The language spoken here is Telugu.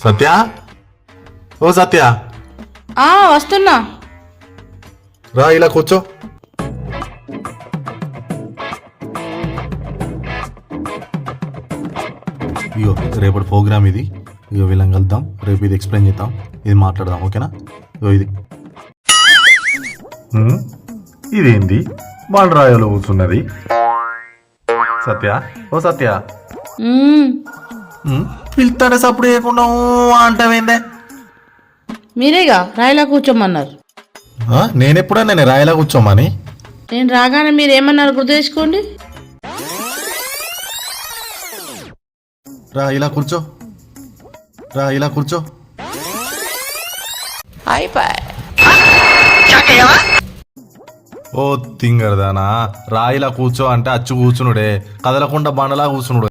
సత్య ఓ సత్య వస్తున్నా. రా ఇలా కూర్చో. ఇగో రేపటి ప్రోగ్రామ్ ఇది. ఇగో వీళ్ళని కలుద్దాం, రేపు ఇది ఎక్స్ప్లెయిన్ చేద్దాం, ఇది మాట్లాడదాం, ఓకేనా? ఇగో ఇది ఇదేంది బాలరాయలో కూర్చున్నది. సత్య ఓ సత్య పిలుతాడే సప్పుడు చేయకుండా అంటావేందే? మీరేగా రాయిలా కూర్చోమన్నారు. నేనెప్పుడా నేను రాయిలా కూర్చోమని? నేను రాగానే మీరు ఏమన్నారు గుర్తు తెచ్చుకోండి. రా ఇలా కూర్చో, రా ఇలా కూర్చో. ఓ తింగరదానా, రాయిలా కూర్చో అంటే అచ్చు కూర్చునుడే, కదలకుండా బండలా కూర్చునుడు.